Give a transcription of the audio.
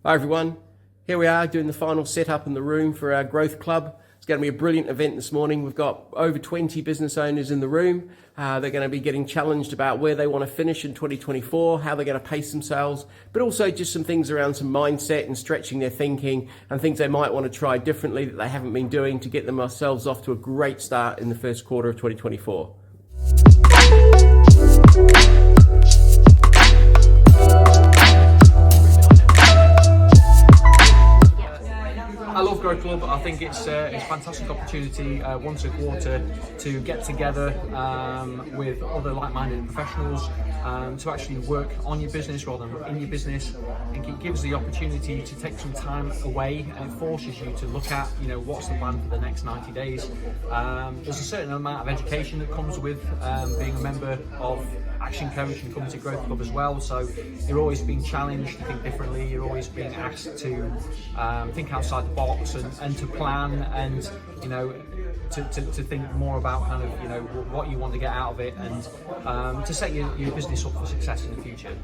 Hi everyone, here we are doing the final setup in the room for our Growth Club. It's going to be a brilliant event this morning. We've got over 20 business owners in the room. They're going to be getting challenged about where they want to finish in 2024, how they're going to pace themselves, but also just some things around some mindset and stretching their thinking and things they might want to try differently that they haven't been doing to get themselves off to a great start in the first quarter of 2024. I love GrowthCLUB. I think it's a fantastic opportunity once a quarter to get together with other like-minded professionals to actually work on your business rather than in your business. I think it gives the opportunity to take some time away, and it forces you to look at, what's the plan for the next 90 days. There's a certain amount of education that comes with being a member of ActionCOACH and coming to GrowthCLUB as well, so you're always being challenged to think differently, you're always being asked to think outside the box and to plan and to think more about kind of what you want to get out of it and to set your business up for success in the future.